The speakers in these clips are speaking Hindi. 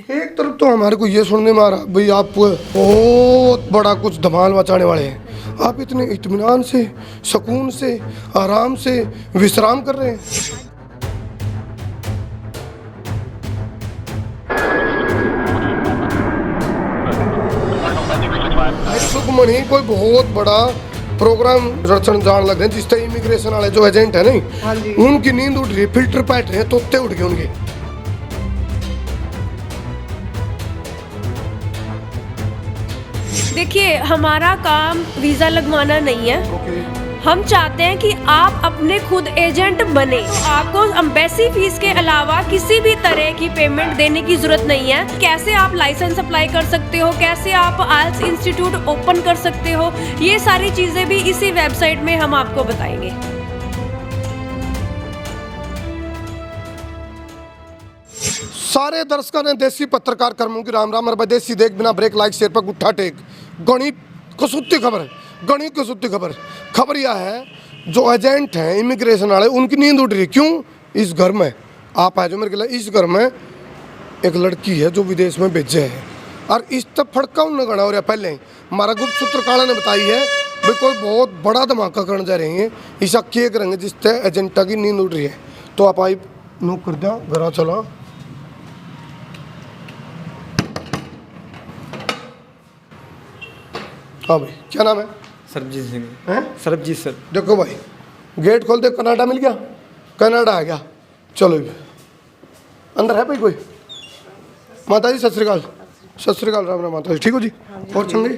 एक तरफ तो हमारे को ये सुनने में आ रहा भाई आप बहुत बड़ा कुछ धमाल मचाने वाले हैं, आप इतने इत्मीनान से, सुकून से, आराम से विश्राम कर रहे हैं। सुखमणि कोई बहुत बड़ा प्रोग्राम रचन जान लग रहे हैं, जिससे इमिग्रेशन वाले जो एजेंट है नहीं, हाँ जी। उनकी नींद उठ रही है, फिल्टर बैठ रहे हैं, तोते उठ गए उनके। देखिए, हमारा काम वीज़ा लगवाना नहीं है। हम चाहते हैं कि आप अपने खुद एजेंट बने। आपको एम्बेसी फीस के अलावा किसी भी तरह की पेमेंट देने की जरूरत नहीं है। कैसे आप लाइसेंस अप्लाई कर सकते हो, कैसे आप आइल्स इंस्टीट्यूट ओपन कर सकते हो, ये सारी चीज़ें भी इसी वेबसाइट में हम आपको बताएंगे। सारे दर्शकों ने देसी पत्रकार कर्मों की राम राम और देसी देख बिना ब्रेक लाइक शेयर पर गुट्ठा टेक। गणित कसूती खबर है, गणित कसूती खबर यह है, जो एजेंट हैं इमिग्रेशन वाले, उनकी नींद उठ रही है। क्यों? इस घर में आप आए जो मेरे के लिए, इस घर में एक लड़की है जो विदेश में भेजे है, और इस तक फड़का उन्हें गणा हो रहा। पहले हमारा गुप्त सूत्र काला ने बताई है भाई कोई बहुत बड़ा धमाका करने जा रहे हैं, ऐसा क्या करेंगे जिससे एजेंटा की नींद उठ रही है। तो आप आई नोक कर दिया, घर चला। हाँ भाई, क्या नाम है? सरबजीत सिंह। हैं? सरबजीत सर। देखो भाई, गेट खोल दे, कनाडा मिल गया, कनाडा आ गया। चलो भी अंदर है भाई कोई? माता जी सत श्रीकाल। सत श्रीकाल, राम राम माता जी, ठीक हो जी? और चंगे,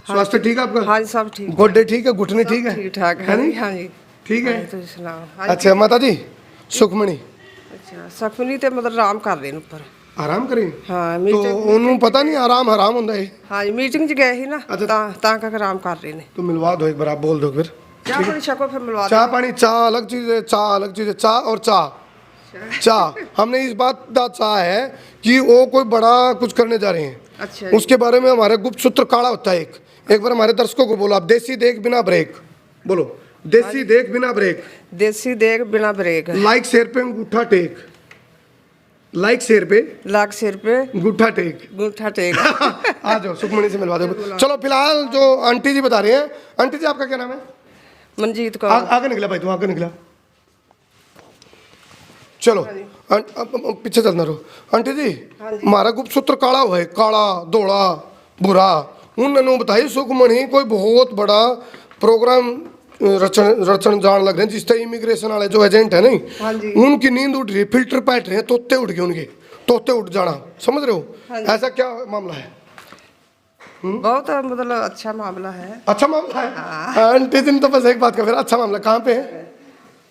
स्वास्थ्य ठीक है आपका? हाँ जी, सब ठीक। गोड्डे ठीक है, घुटने ठीक है? ठीक ठाक है नहीं? हाँ जी। ठीक है। तुम सुनाओ। हाँ जी। अच्छा माता जी, सुखमणि अच्छा, सखमनी ते मतलब आराम कर रहे ने ऊपर। आराम करें? हाँ, तो मीटिंग। उन्होंने पता नहीं आराम हराम होता है। हाँ जी, मीटिंग च गए ही ना, अच्छा। ता का आराम कर रहे ने। तो मिलवा दो एक बार, आप बोल दो फिर। चाह पानी छको फिर मिलवा चाह पानी, चाह अलग चीज है, चाह अलग चीज है, चाह और चाह हमने इस बात का चाह है कि वो कोई बड़ा कुछ करने जा रहे हैं। अच्छा। उसके बारे में हमारे गुप्त सूत्र काला होता है। एक बार हमारे दर्शकों को बोलो, आप देसी देख बिना ब्रेक बोलो, देसी देख बिना ब्रेक, देसी देख बिना ब्रेक। लाइक शेयर पे अंगूठा टेक, लाइक शेयर पे लाख सिर पे अंगूठा टेक। गुठा टेक। आ जाओ, सुखमणि से मिलवा दो। चलो फिलहाल जो आंटी जी बता रहे हैं, आंटी जी आपका क्या नाम है? मनजीत को। आगे निकला भाई, तू आगे निकला। चलो पीछे चलना रहो। आंटी जी, हमारा गुप्त सूत्र काला हुआ है, काला धोला बुरा, उन्होंने बताई सुखमणि कोई बहुत बड़ा प्रोग्राम रचन जान लग रहे हैं, जिससे इमिग्रेशन वाले जो एजेंट है नहीं, हाँ जी। उनकी नींद उठ रही है, फिल्टर बैठ रहे हैं, तोते उठ गए उनके, तोते उठ जाना, समझ रहे हो? हाँ जी। ऐसा क्या मामला है? बहुत मतलब अच्छा मामला है। अच्छा मामला है। आंटी जी ने तो बस एक बात का, फिर अच्छा मामला कहाँ पे है?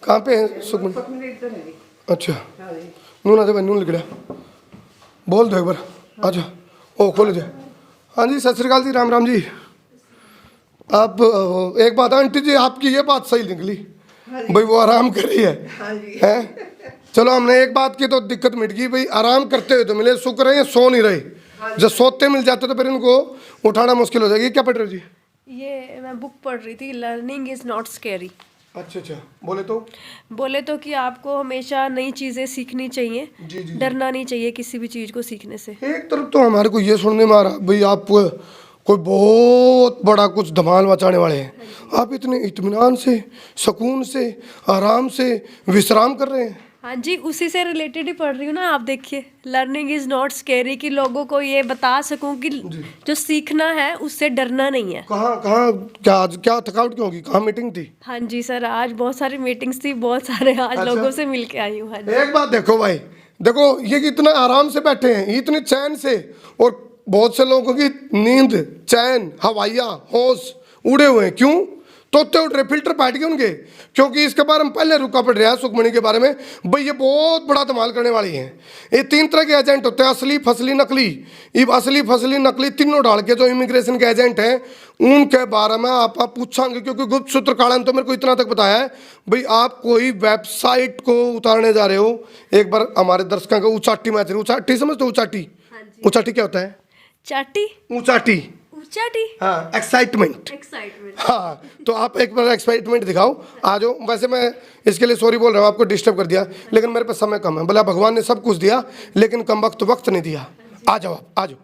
कहाँ पे है सुखमणि? सखमनी इधर है। अच्छा, हाँ जी। नून आते भाई, नून लिख लिया, बोल दो एक बार। अच्छा, ओ खोल दे। हाँ जी, सत श्रीकाल जी, राम राम जी। आप एक बात आंटी जी, आपकी ये बात सही निकली भाई, वो आराम कर रही है। हाँ जी। हैं? चलो, हमने एक बात की तो दिक्कत मिट गई भाई, आराम करते हुए तो मिले, शुक्र है ये सो नहीं रहे। जब सोते मिल जाते तो फिर इनको उठाना मुश्किल हो जाएगी। क्या पढ़ रहे हो जी? ये मैं बुक पढ़ रही थी, लर्निंग इज़ नॉट स्कैरी। अच्छा अच्छा, बोले तो कि आपको हमेशा नई चीज़ें सीखनी चाहिए, जी, जी। डरना नहीं चाहिए किसी भी चीज़ को सीखने से। एक तरफ तो हमारे को ये सुनने में आ रहा भाई आप कोई बहुत बड़ा कुछ धमाल मचाने वाले हैं, आप इतने इत्मीनान से, सुकून से, आराम से विश्राम कर रहे हैं। हाँ जी, उसी से रिलेटेड ही पढ़ रही हूँ ना। आप देखिए, लर्निंग इज़ नॉट स्कैरी, कि लोगों को ये बता सकूँ कि जो सीखना है उससे डरना नहीं है। कहाँ क्या आज क्या थकावट क्यों होगी? कहाँ मीटिंग थी? हाँ जी सर, आज बहुत सारी मीटिंग्स थी, बहुत सारे आज अच्छा। लोगों से मिल के आई हूँ। हाँ जी। एक बात देखो भाई, देखो ये कितना आराम से बैठे हैं, इतने चैन से, और बहुत से लोगों की नींद, चैन, हवाइया, होश उड़े हुए हैं। क्यों? तोते उठ रहे, फिल्टर बैठ गए उनके। क्योंकि इसके बारे में पहले रुका पड़ रहा है सुखमणि के बारे में भाई, ये बहुत बड़ा धमाल करने वाली हैं। ये 3 तरह के एजेंट होते हैं, असली, फसली, नकली। ये असली, फसली, नकली तीनों डाल के जो इमिग्रेशन के एजेंट हैं, उनके बारे में आप पूछांगे। क्योंकि गुप्त सूत्र काला ने तो मेरे को इतना तक बताया है भाई, आप कोई वेबसाइट को उतारने जा रहे हो, एक बार हमारे दर्शकों को उचाटी मैच, उचाटी समझते हो? उचाटी, उचाटी क्या होता है? चाटी, ऊंचाटी, ऊंचाटी, हाँ, एक्साइटमेंट। हाँ, तो आप एक बार एक्साइटमेंट दिखाओ, आ जाओ। वैसे मैं इसके लिए सॉरी बोल रहा हूँ, आपको डिस्टर्ब कर दिया, लेकिन मेरे पास समय कम है। भला भगवान ने सब कुछ दिया, लेकिन कम वक्त नहीं दिया। आ जाओ आप, आ जाओ।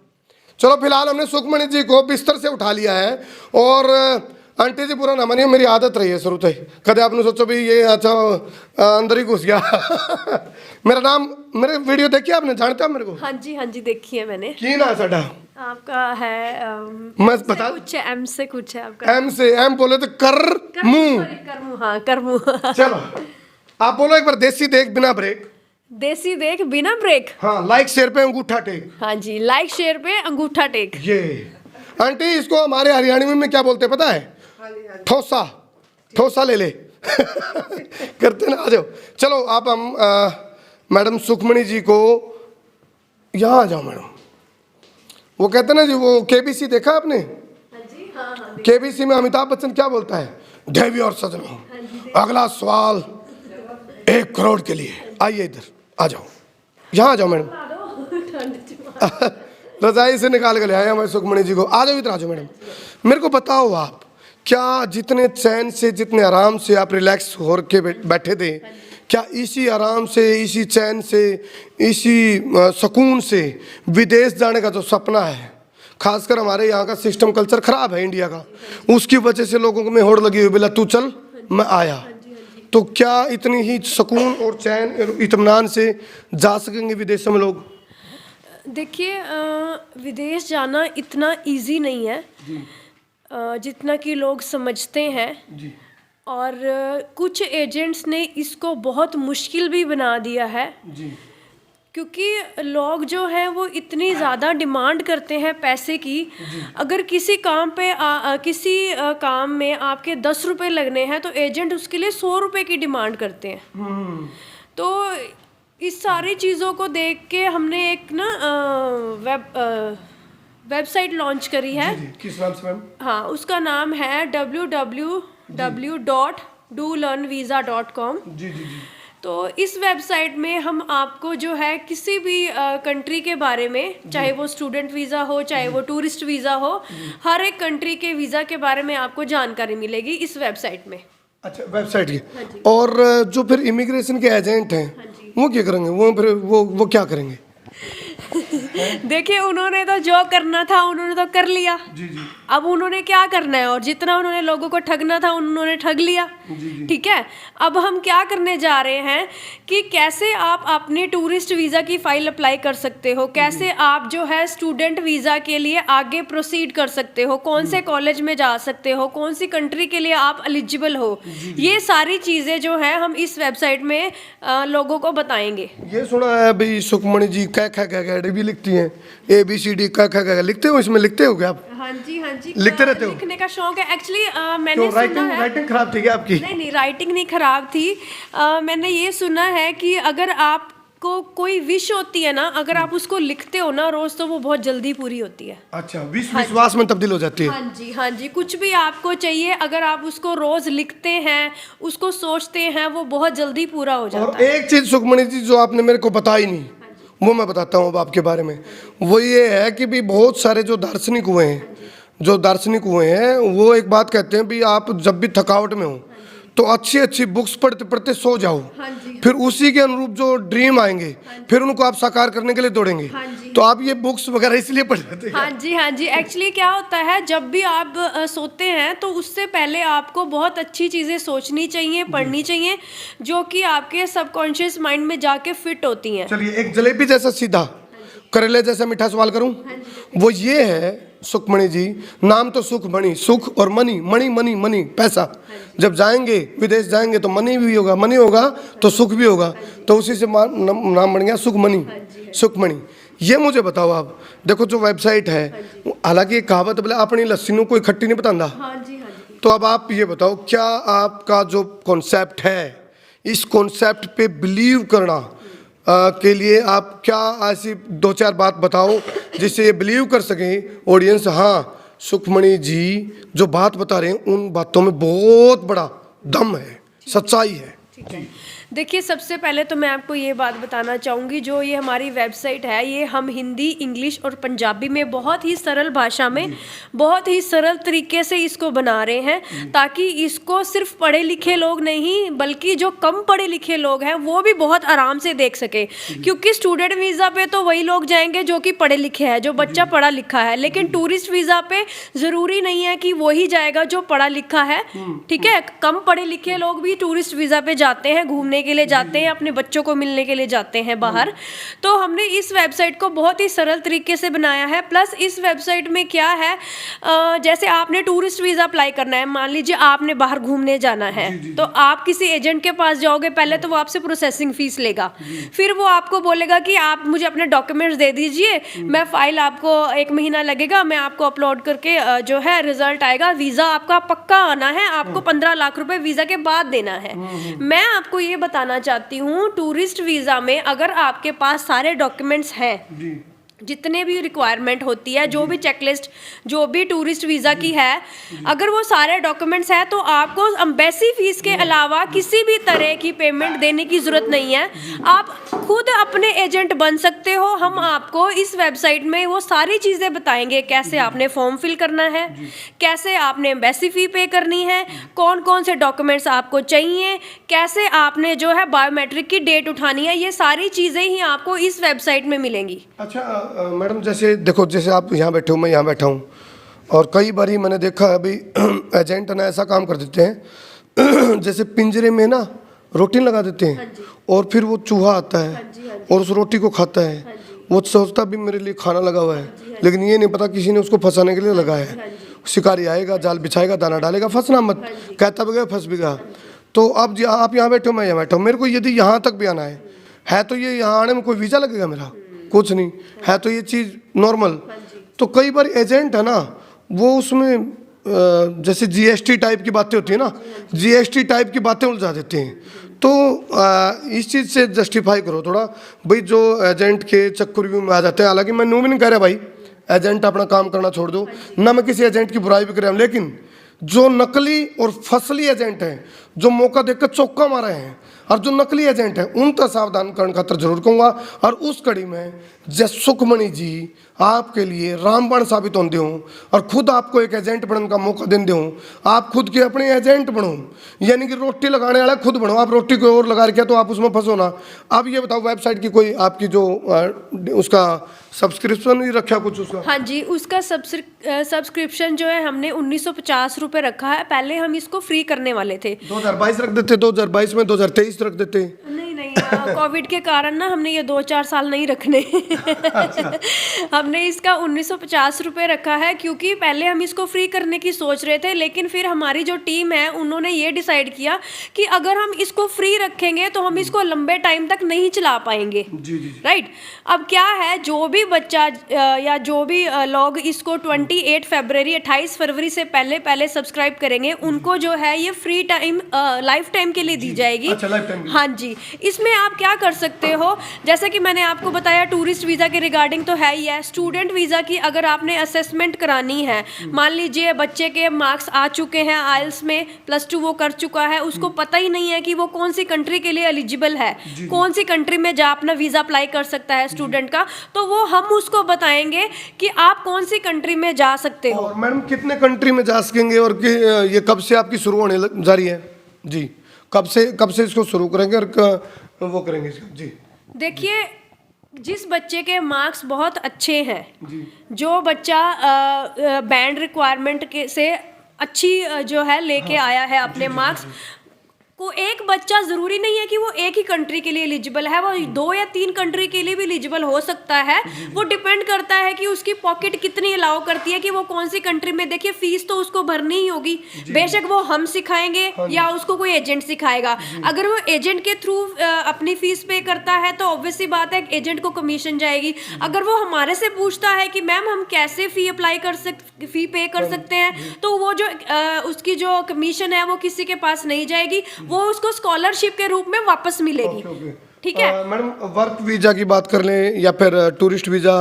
चलो फिलहाल हमने सुखमणि जी को बिस्तर से उठा लिया है। और आंटी जी बुरा ना मानिए, मेरी आदत रही है शुरू से। कदे आपने सोचो भी ये अच्छा अंदर ही घुस गया। मेरा नाम, मेरे वीडियो देखी आपने, जानते हो मेरे को? हाँ जी देखी है मैंने। की ना साडा आपका है मैं बता, कुछ है, एम से कुछ है आपका। एम से, एम बोले तो कर मुंह। करमू, हाँ करमू। चलो आप बोलो एक बार, देसी देख बिना ब्रेक। देसी देख बिना ब्रेक। हाँ, लाइक शेयर पे अंगूठा टेक। हाँ जी, लाइक शेयर पे अंगूठा टेक। ये आंटी, इसको हमारे हरियाणवी में क्या बोलते हैं पता है? ठोसा, ठोसा ले ले। करते ना, आ जाओ। चलो आप हम मैडम सुखमणि जी को, यहाँ आ जाओ मैडम। वो कहते हैं ना जी, वो केबीसी देखा आपने? हाँ, केबीसी में अमिताभ बच्चन क्या बोलता है? देवी और सजनों, अगला सवाल 1 करोड़ के लिए। आइए इधर आ जाओ, यहाँ आ जाओ मैडम। रजाई से निकाल के ले आए हमारे सुखमणि जी को। आ जाओ इधर, आ जाओ मैडम। मेरे को बताओ आप, क्या जितने चैन से, जितने आराम से आप रिलैक्स हो के बैठे थे, क्या इसी आराम से, इसी चैन से, इसी सुकून से विदेश जाने का जो सपना है, खासकर हमारे यहाँ का सिस्टम कल्चर खराब है इंडिया का, उसकी वजह से लोगों में होड़ लगी हुई, बोला तू चल मैं आया, तो क्या इतनी ही सुकून और चैन और इत्मीनान से जा सकेंगे विदेशों में लोग? देखिए, विदेश जाना इतना इजी नहीं है जितना कि लोग समझते हैं जी। और कुछ एजेंट्स ने इसको बहुत मुश्किल भी बना दिया है जी। क्योंकि लोग जो हैं वो इतनी ज़्यादा डिमांड करते हैं पैसे की। अगर किसी काम पे किसी काम में आपके 10 रुपए लगने हैं तो एजेंट उसके लिए 100 रुपए की डिमांड करते हैं। तो इस सारी चीज़ों को देख के हमने एक ना वेबसाइट लॉन्च करी है। जी, किस नाम से मैम? हाँ, उसका नाम है www.dolearnvisa.com। जी जी जी। तो इस वेबसाइट में हम आपको जो है किसी भी कंट्री के बारे में, चाहे वो स्टूडेंट वीज़ा हो, चाहे वो टूरिस्ट वीज़ा हो, हर एक कंट्री के वीज़ा के बारे में आपको जानकारी मिलेगी इस वेबसाइट में। अच्छा, वेबसाइट की। और जो फिर इमिग्रेशन के एजेंट हैं, वो क्या करेंगे? वो फिर वो क्या करेंगे? देखिए, उन्होंने तो जो करना था उन्होंने तो कर लिया। जी जी। अब उन्होंने क्या करना है, और जितना उन्होंने लोगों को ठगना था उन्होंने ठग लिया। ठीक है, अब हम क्या करने जा रहे हैं कि कैसे आप अपने टूरिस्ट वीज़ा की फाइल अप्लाई कर सकते हो, कैसे आप जो है स्टूडेंट वीज़ा के लिए आगे प्रोसीड कर सकते हो, कौन से कॉलेज में जा सकते हो, कौन सी कंट्री के लिए आप एलिजिबल हो, ये सारी चीज़ें जो है हम इस वेबसाइट में लोगों को बताएंगे। ये सुना है भाई सुखमणि जी कै खै गैडी भी लिखती हैं, ABCD कै खै लिखते हो, इसमें लिखते हो क्या आप? हाँ जी, हाँ जी, लिखते रहते हो? लिखने का शौक है एक्चुअली। मैंने तो सुना है, राइटिंग खराब थी क्या आपकी? नहीं, राइटिंग नहीं खराब थी। मैंने ये सुना है कि अगर आपको कोई विश होती है ना, अगर आप उसको लिखते हो ना रोज, तो वो बहुत जल्दी पूरी होती है। अच्छा, विश्वास में तब्दील हो जाती है। हाँ जी, हाँ जी, कुछ भी आपको चाहिए, अगर आप उसको रोज लिखते हैं, उसको सोचते हैं, वो बहुत जल्दी पूरा हो जाता और है। एक चीज सुखमणि जी जो आपने मेरे को बताई नहीं, वो मैं बताता हूँ अब आपके बारे में। वो ये है कि भी बहुत सारे जो दार्शनिक हुए हैं, वो एक बात कहते हैं भी आप जब भी थकावट में हो तो अच्छी अच्छी बुक्स पढ़ते पढ़ते सो जाओ, फिर उसी के अनुरूप जो ड्रीम आएंगे फिर उनको आप साकार करने के लिए दौड़ेंगे। तो आप ये बुक्स वगैरह इसलिए पढ़ते हैं? हाँ जी, हाँ जी, एक्चुअली क्या होता है, जब भी आप सोते हैं तो उससे पहले आपको बहुत अच्छी चीज़ें सोचनी चाहिए, पढ़नी चाहिए, जो कि आपके सबकॉन्शियस माइंड में जाके फिट होती हैं। चलिए, एक जलेबी जैसा सीधा करेले जैसा मीठा सवाल करूं, वो ये है सुखमणि जी, नाम तो सुखमणि, सुख और मनी, मणि मनी मनी पैसा। जब जाएंगे विदेश जाएंगे तो मनी भी होगा, मनी होगा तो सुख भी होगा, तो उसी से नाम बन गया सुखमणि, सुखमणि। ये मुझे बताओ आप, देखो जो वेबसाइट है, हालांकि एक कहावत बोले अपनी लस्सी नूं कोई खट्टी नहीं बतांदा। तो अब आप ये बताओ, क्या आपका जो कॉन्सेप्ट है, इस कॉन्सेप्ट पे बिलीव करना के लिए आप क्या ऐसी 2-4 बात बताओ जिससे ये बिलीव कर सकें ऑडियंस, हाँ सुखमणि जी जो बात बता रहे हैं उन बातों में बहुत बड़ा दम है, सच्चाई है। देखिए, सबसे पहले तो मैं आपको ये बात बताना चाहूँगी, जो ये हमारी वेबसाइट है, ये हम हिंदी, इंग्लिश और पंजाबी में बहुत ही सरल भाषा में, बहुत ही सरल तरीके से इसको बना रहे हैं, ताकि इसको सिर्फ पढ़े लिखे लोग नहीं, बल्कि जो कम पढ़े लिखे लोग हैं वो भी बहुत आराम से देख सके। क्योंकि स्टूडेंट वीज़ा पे तो वही लोग जाएंगे जो कि पढ़े लिखे हैं, जो बच्चा पढ़ा लिखा है, लेकिन टूरिस्ट वीज़ा पे ज़रूरी नहीं है कि वही जाएगा जो पढ़ा लिखा है। ठीक है, कम पढ़े लिखे लोग भी टूरिस्ट वीज़ा पे जाते हैं, घूमने के लिए जाते हैं, अपने बच्चों को मिलने के लिए जाते हैं बाहर। तो हमने इस वेबसाइट को बहुत ही सरल तरीके से बनाया है। प्लस इस वेबसाइट में क्या है, जैसे आपने टूरिस्ट वीज़ा अप्लाई करना है, मान लीजिए आपने बाहर घूमने जाना है, तो आप किसी एजेंट के पास जाओगे, पहले तो वो आपसे प्रोसेसिंग फीस लेगा, फिर वो आपको बोलेगा कि आप मुझे अपने डॉक्यूमेंट्स दे दीजिए, मैं फाइल, आपको 1 महीना लगेगा, मैं आपको अपलोड करके जो है रिजल्ट आएगा, वीज़ा आपका पक्का आना है, आपको 15 लाख रुपए वीज़ा के बाद देना है। मैं आपको ये बताना चाहती हूँ, टूरिस्ट वीज़ा में अगर आपके पास सारे डॉक्यूमेंट्स हैं, जितने भी रिक्वायरमेंट होती है, जो भी चेकलिस्ट जो भी टूरिस्ट वीज़ा की है, अगर वो सारे डॉक्यूमेंट्स हैं, तो आपको एम्बेसी फीस के अलावा किसी भी तरह की पेमेंट देने की ज़रूरत नहीं है। आप खुद अपने एजेंट बन सकते हो। हम आपको इस वेबसाइट में वो सारी चीज़ें बताएंगे, कैसे आपने फॉर्म फिल करना है, कैसे आपने एम्बेसी फ़ी पे करनी है, कौन कौन से डॉक्यूमेंट्स आपको चाहिए, कैसे आपने जो है बायोमेट्रिक की डेट उठानी है, ये सारी चीज़ें ही आपको इस वेबसाइट में मिलेंगी। अच्छा मैडम, जैसे देखो, जैसे आप यहाँ बैठे हो, मैं यहाँ बैठा हूँ, और कई बार मैंने देखा है अभी एजेंट ना ऐसा काम कर देते हैं जैसे पिंजरे में ना रोटी लगा देते हैं, और फिर वो चूहा आता है और उस रोटी को खाता है। वो सोचता भी मेरे लिए खाना लगा हुआ है, लेकिन ये नहीं पता किसी ने उसको फंसाने के लिए लगाया है। शिकारी आएगा, जाल बिछाएगा, दाना डालेगा, फंसना मत, कहता भी गया फंस भी गया। तो अब आप यहाँ बैठे हो, मैं यहाँ बैठा हूँ, मेरे को यदि यहाँ तक भी आना है तो ये यहाँ आने में कोई वीज़ा लगेगा मेरा? कुछ नहीं है, तो ये चीज़ नॉर्मल। तो कई बार एजेंट है ना, वो उसमें जैसे जीएसटी टाइप की बातें होती है ना, जीएसटी टाइप की बातें उलझा देते हैं। तो इस चीज़ से जस्टिफाई करो थोड़ा भाई, जो एजेंट के चक्कर में आ जाते हैं। हालांकि मैं नो भी नहीं कह रहा भाई, एजेंट अपना काम करना छोड़ दो ना, मैं किसी एजेंट की बुराई भी कर रहा हूँ, लेकिन जो नकली और फसली एजेंट हैं, जो मौका देखकर चौका मारे हैं, और जो नकली एजेंट हैं, उन तक सावधान करने खातर जरूर कहूँगा। और उस कड़ी में जय सुखमणि जी आपके लिए रामबाण साबित होते हों, और खुद आपको एक एजेंट बनने का मौका देते हों। आप खुद के अपने एजेंट बनो, यानी कि रोटी लगाने वाला खुद बनो। आप रोटी को और लगा रखे तो आप उसमें फंसो ना। अब ये बताओ, वेबसाइट की कोई आपकी जो उसका सब्सक्रिप्शन नहीं रखा कुछ उसका? हाँ जी, उसका सब्सक्रिप्शन जो है हमने 1950 रुपये रखा है। पहले हम इसको फ्री करने वाले थे, 2022 रख देते, 2022 में 2023 रख देते। नहीं कोविड के कारण ना हमने ये 2-4 साल नहीं रखने हमने इसका 1950 रुपये रखा है, क्योंकि पहले हम इसको फ्री करने की सोच रहे थे, लेकिन फिर हमारी जो टीम है उन्होंने ये डिसाइड किया कि अगर हम इसको फ्री रखेंगे तो हम इसको लंबे टाइम तक नहीं चला पाएंगे। राइट। अब क्या है, जो भी बच्चा या जो भी लोग इसको 28 फरवरी से पहले सब्सक्राइब करेंगे, उनको जो है ये फ्री टाइम लाइफ टाइम के लिए दी जाएगी। हाँ जी, इसमें आप क्या कर सकते हो, जैसे कि मैंने आपको बताया टूरिस्ट वीज़ा के रिगार्डिंग तो है ही है। स्टूडेंट वीज़ा की अगर आपने असेसमेंट करानी है, मान लीजिए बच्चे के मार्क्स आ चुके हैं आइल्स में, +2 वो कर चुका है, उसको पता ही नहीं है कि वो कौन सी कंट्री के लिए एलिजिबल है, कौन सी कंट्री में जा अपना वीज़ा अप्लाई कर सकता है स्टूडेंट का, तो वो हम उसको बताएंगे कि आप कौन सी कंट्री में जा सकते हो। और मैडम कितने कंट्री में जा सकेंगे, और ये कब से आपकी शुरू होने जा रही है जी? कब से इसको शुरू करेंगे और वो करेंगे जी? देखिए, जिस बच्चे के मार्क्स बहुत अच्छे हैं, जो बच्चा बैंड रिक्वायरमेंट के से अच्छी जो है लेके आया है अपने मार्क्स को, एक बच्चा ज़रूरी नहीं है कि वो एक ही कंट्री के लिए एलिजिबल है, वो 2 या 3 कंट्री के लिए भी एलिजिबल हो सकता है। वो डिपेंड करता है कि उसकी पॉकेट कितनी अलाउ करती है कि वो कौन सी कंट्री में। देखिए, फीस तो उसको भरनी ही होगी, बेशक वो हम सिखाएंगे या उसको कोई एजेंट सिखाएगा। अगर वो एजेंट के थ्रू अपनी फीस पे करता है तो ऑब्वियसली बात है एजेंट को कमीशन जाएगी। अगर वो हमारे से पूछता है कि मैम हम कैसे फ़ी पे कर सकते हैं, तो वो जो उसकी जो कमीशन है वो किसी के पास नहीं जाएगी, वो उसको स्कॉलरशिप के रूप में वापस मिलेगी। ठीक है। मैडम वर्क वीजा की बात कर लें या फिर टूरिस्ट वीजा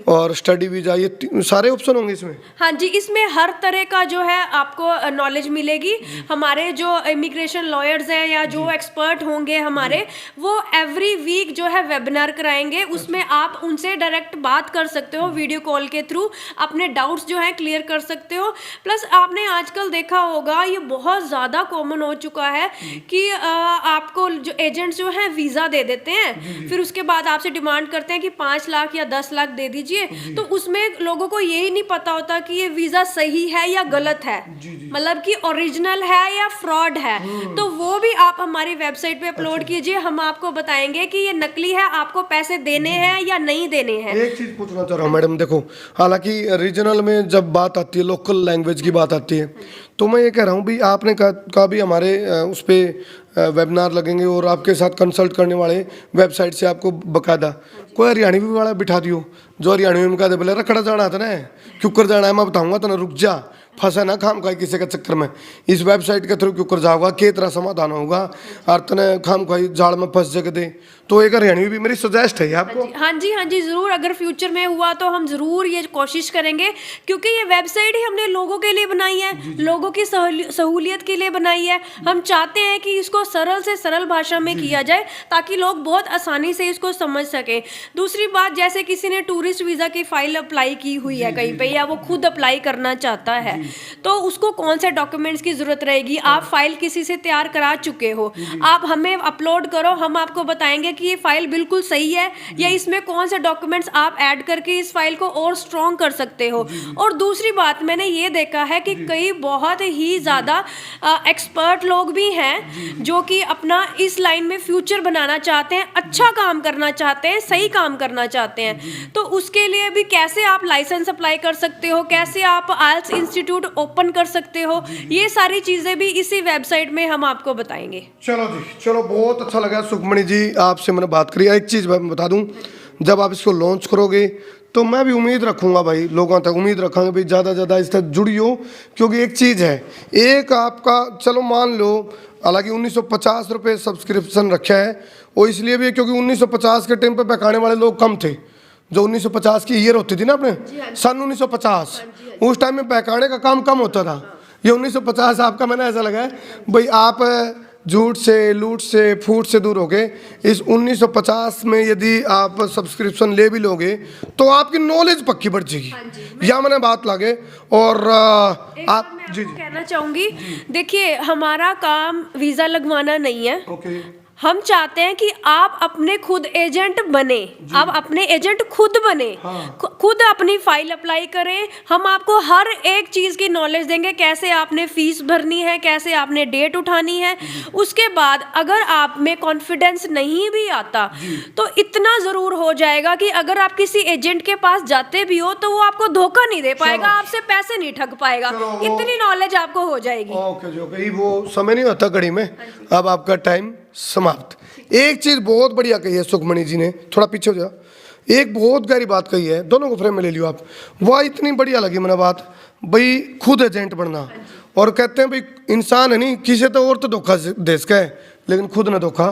और स्टडी वीजा, ये सारे ऑप्शन होंगे इसमें? हाँ जी, इसमें हर तरह का जो है आपको नॉलेज मिलेगी। हमारे जो इमिग्रेशन लॉयर्स हैं या जो एक्सपर्ट होंगे हमारे, वो एवरी वीक जो है वेबिनार कराएंगे। उसमें आप उनसे डायरेक्ट बात कर सकते हो, वीडियो कॉल के थ्रू अपने डाउट्स जो है क्लियर कर सकते हो। प्लस आपने आजकल देखा होगा, ये बहुत ज़्यादा कॉमन हो चुका है कि आपको जो एजेंट्स जो हैं वीज़ा दे देते हैं, फिर उसके बाद आपसे डिमांड करते हैं कि 5 लाख या 10 लाख दे दीजिए। तो उसमें लोगों को यही नहीं पता होता कि ये वीज़ा सही है या गलत है, मतलब कि ओरिजिनल है या फ्रॉड है। तो वो भी आप हमारी वेबसाइट पे अपलोड कीजिए, हम आपको बताएंगे कि ये नकली है, आपको पैसे देने हैं या नहीं देने हैं। एक चीज पूछना चाह रहा हूँ मैडम, देखो हालांकि रीजनल में जब बात आती है, लोकल लैंग्वेज की बात आती है, तो मैं ये कह रहा हूँ भी आपने कहा भी हमारे उस पर वेबिनार लगेंगे और आपके साथ कंसल्ट करने वाले वेबसाइट से आपको बकायदा कोई हरियाणवी वाला बिठा दियो, जो हरियाणवी में कहते बोले रखड़ा जाना था ना, क्यों कर जाना है, मैं बताऊंगा तो ना, रुक जा, फंसा ना खाम खाई किसी के चक्कर में। इस वेबसाइट के थ्रू क्यों कर जाओगा, के तरह समाधान होगा और तने खाम खाई जाल में फंस जग दे। तो एक हरियाणवी भी मेरी सजेस्ट है आपको। हाँ जी ज़रूर, अगर फ्यूचर में हुआ तो हम ज़रूर ये कोशिश करेंगे, क्योंकि ये वेबसाइट ही हमने लोगों के लिए बनाई है, लोगों की सहूलियत के लिए बनाई है। हम चाहते हैं कि इसको सरल से सरल भाषा में किया जाए ताकि लोग बहुत आसानी से इसको समझ सकें। दूसरी बात, जैसे किसी ने टूरिस्ट वीज़ा की फाइल अप्लाई की हुई है कहीं पे, या वो खुद अप्लाई करना चाहता है, तो उसको कौन से डॉक्यूमेंट्स की ज़रूरत रहेगी। आप फाइल किसी से तैयार करा चुके हो, आप हमें अपलोड करो, हम आपको बताएंगे कि ये फाइल बिल्कुल सही है या इसमें कौन से डॉक्यूमेंट्स आप ऐड करके इस फाइल को और स्ट्रॉन्ग कर सकते हो। और दूसरी बात, मैंने ये देखा है कि कई बहुत ही ज़्यादा एक्सपर्ट लोग भी हैं जो कि अपना इस लाइन में फ्यूचर बनाना चाहते हैं, अच्छा काम करना चाहते हैं, सही काम करना चाहते हैं। तो उसके लिए भी कैसे आप लाइसेंस अप्लाई कर सकते हो, कैसे आप आइल्स इंस्टीट्यूट ओपन कर सकते हो, ये सारी चीज़ें भी इसी वेबसाइट में हम आपको बताएंगे। चलो जी, चलो, बहुत अच्छा लगा सुखमणि जी आपसे मैंने बात करी। एक चीज़ मैं बता दूं, जब आप इसको लॉन्च करोगे तो मैं भी उम्मीद रखूंगा भाई, लोगों तक उम्मीद रखेंगे भाई ज़्यादा ज़्यादा इससे जुड़ियो। क्योंकि एक चीज़ है, एक आपका चलो मान लो, हालांकि 1950 रुपये सब्सक्रिप्शन रखा है, वो इसलिए भी है क्योंकि 1950 के टाइम पे बहकाने वाले लोग कम थे। जो 1950 की ईयर होती थी ना अपने, सन 1950, उस टाइम में बहकाने का काम कम होता था। ये 1950 आपका, मैंने ऐसा लगा है भाई आप झूठ से, लूट से, फूट से दूर हो गए। इस 1950 में यदि आप सब्सक्रिप्शन ले भी लोगे तो आपकी नॉलेज पक्की बढ़ जाएगी, या मैंने बात लगे। और आप जी कहना चाहूँगी, देखिए हमारा काम वीज़ा लगवाना नहीं है, ओके, हम चाहते हैं कि आप अपने खुद एजेंट बने, आप अपने एजेंट खुद बने, खुद अपनी फाइल अप्लाई करें। हम आपको हर एक चीज़ की नॉलेज देंगे, कैसे आपने फीस भरनी है, कैसे आपने डेट उठानी है। उसके बाद अगर आप में कॉन्फिडेंस नहीं भी आता तो इतना ज़रूर हो जाएगा कि अगर आप किसी एजेंट के पास जाते भी हो तो वो आपको धोखा नहीं दे पाएगा, आपसे पैसे नहीं ठग पाएगा, इतनी नॉलेज आपको हो जाएगी। ओके जी, ओके। वो समय नहीं होता घड़ी में, अब आपका टाइम समाप्त। एक चीज बहुत बढ़िया कही है सुखमणि जी ने, थोड़ा पीछे हो जा, एक बहुत गहरी बात कही है, दोनों को फ्रेम में ले लियो आप। वह इतनी बढ़िया लगी मैंने बात, भाई खुद एजेंट बनना। और कहते हैं भाई इंसान है नहीं, किसी तो और तो धोखा दे सके, लेकिन खुद ना धोखा,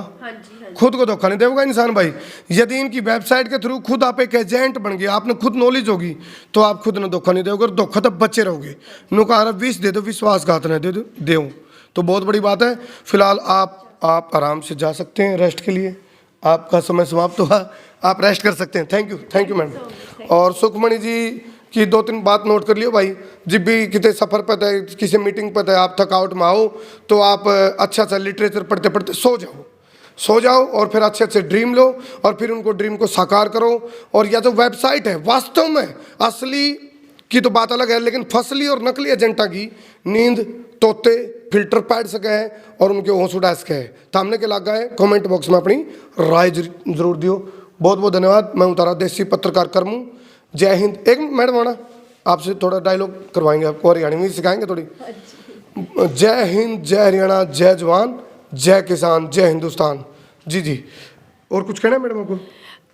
खुद को धोखा नहीं देगा इंसान भाई। यदि इनकी वेबसाइट के थ्रू खुद आप एक एजेंट बन गए, आपने खुद नॉलेज होगी, तो आप खुद ना धोखा नहीं दोगे, और धोखा तब बचे रहोगे। नुकारा विष दे दो, विश्वासघात न दे दो। तो बहुत बड़ी बात है। फिलहाल आप आराम से जा सकते हैं रेस्ट के लिए, आपका समय समाप्त हुआ, आप रेस्ट कर सकते हैं। Thank you madam. और सुखमणि जी की 2-3 बात नोट कर लियो भाई, जब भी किसी सफ़र पर थे, किसी मीटिंग पर थे, आप थकावट में आओ तो आप अच्छा लिटरेचर पढ़ते पढ़ते सो जाओ और फिर अच्छे अच्छे ड्रीम लो और फिर उनको ड्रीम को साकार करो। और यह जो वेबसाइट है, वास्तव में असली की तो बात अलग है, लेकिन फसली और नकली एजेंटा की नींद तोते फिल्टर पैड सके हैं और उनके होश उड़ा सके हैं। थामने के लग गए, कमेंट बॉक्स में अपनी राय जरूर दियो। बहुत बहुत धन्यवाद। मैं उतारा देसी पत्रकार कर्मू। जय हिंद। एक मैडम आना, आपसे थोड़ा डायलॉग करवाएंगे, आपको हरियाणवी में सिखाएंगे थोड़ी। जय हिंद, जय हरियाणा, जय जवान, जय किसान, जय हिंदुस्तान। जी। और कुछ कहना है मैडम आपको?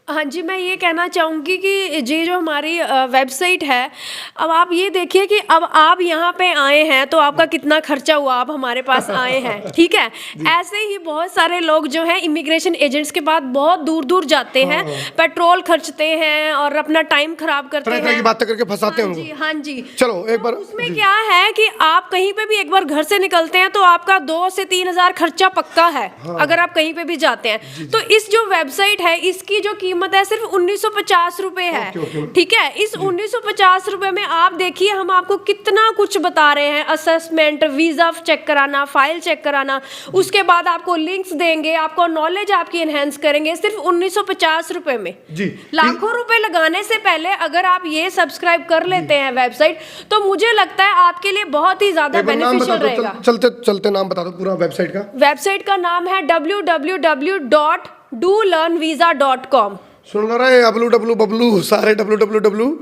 हाँ जी, मैं ये कहना चाहूँगी कि ये जो हमारी वेबसाइट है, अब आप ये देखिए कि अब आप यहाँ पे आए हैं तो आपका कितना खर्चा हुआ, आप हमारे पास आए हैं, ठीक है। ऐसे ही बहुत सारे लोग जो हैं इमिग्रेशन एजेंट्स के बाद बहुत दूर दूर जाते हैं, पेट्रोल खर्चते हैं और अपना टाइम खराब करते तरह तरह की हैं। बातें करके फंसाते हैं हाँ जी, उनको। हाँ जी। चलो एक बार उसमें क्या है कि आप कहीं पे भी एक बार घर से निकलते हैं तो आपका 2 से 3 हज़ार खर्चा पक्का है, अगर आप कहीं पे भी जाते हैं। तो इस जो वेबसाइट है इसकी जो कीमत है सिर्फ 1950 रुपए है, ठीक है। इस 1950 रुपए में आप देखिए हम आपको कितना कुछ बता रहे हैं, असेसमेंट, वीजा चेक कराना, फाइल चेक कराना, उसके बाद आपको लिंक्स देंगे, आपको नॉलेज आपकी एनहेंस करेंगे, सिर्फ 1950 रुपए में जी। लाखों रुपए लगाने से पहले अगर आप ये सब्सक्राइब कर लेते हैं वेबसाइट, तो मुझे लगता है आपके लिए बहुत ही ज्यादा एक बार नाम बता बेनिफिशियल दो, रहेगा। चलते चलते नाम बता दो पूरा वेबसाइट का। वेबसाइट का नाम है www.dolearnvisa.com। सुन लो रहे अबलू डब्लू बबलू सारे www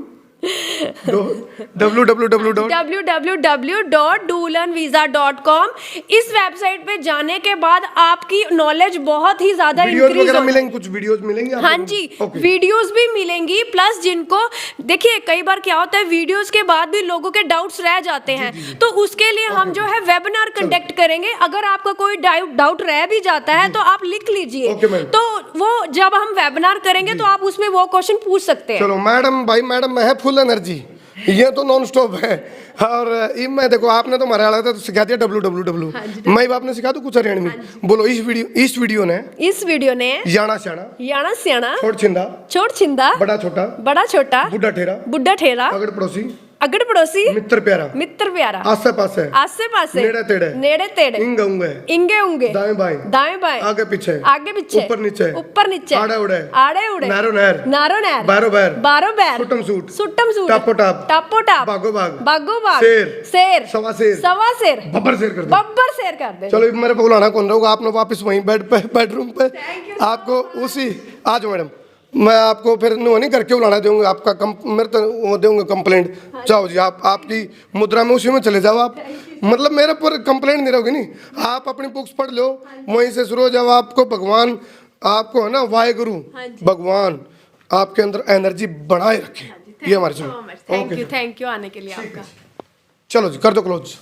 www.dolearnvisa.com। इस वेबसाइट पे जाने के बाद आपकी नॉलेज बहुत ही ज्यादा वीडियोस इंक्रीज वगैरह हो। मिलेंगे, कुछ वीडियोस मिलेंगे आपको? हाँ जी, ओके। वीडियोस भी मिलेंगी, प्लस जिनको देखिए कई बार क्या होता है वीडियोस के बाद भी लोगों के डाउट्स रह जाते हैं, तो उसके लिए हम जो है वेबिनार कंडक्ट करेंगे। अगर आपका कोई डाउट रह भी जाता है तो आप लिख लीजिए, ओके मैम। तो वो जब हम वेबिनार करेंगे तो आप उसमें वो क्वेश्चन पूछ सकते हैं। चलो मैडम, भाई मैडम में है फुल एनर्जी, ये तो नॉन स्टॉप है। और ये मैं देखो आपने तो मराठा था तो सिखा दिया www, मैं आपने सिखा दूं कुछ हरियाणवी में। बोलो इस वीडियो ने याना स्याना छोड़ छिंदा छोट छिंदा बड़ा छोटा बड़ा छोटा बुढ़ा ठेरा बुड्ढा ठेरा अगड़ पड़ोसी अगड़ पड़ोसी मित्र प्यारा मित्र प्यारा आसे पासे आसे पासे नेड़े तेड़े इंग उंगे इंगे उंगे दाएं बाएं आगे पीछे ऊपर नीचे आड़े उड़े नारो नहर बारो बैर सुट्टम सूट टापो टाप बागो बाग शेर सवा शेर बब्बर शेर कर दे। चलो मेरे को बुलाना कौन रहोगा, आपने वापस वहीं बेडरूम पे आपको उसी आ जाओ मैडम, मैं आपको फिर नहीं करके बुलाना दूंगा, आपका मेरे तो वो दूंगा कंप्लेंट। जाओ जी, आप आपकी मुद्रा में उसी में चले जाओ आप, मतलब मेरे पर कंप्लेंट नहीं रहोगी नहीं, आप अपनी बुक्स पढ़ लो, वहीं से शुरू हो जाओ। आपको भगवान आपको है ना वाहेगुरु भगवान आपके अंदर एनर्जी बनाए रखे, ये हमारे थैंक यू आने के लिए आपका। चलो जी कर दो क्लोज।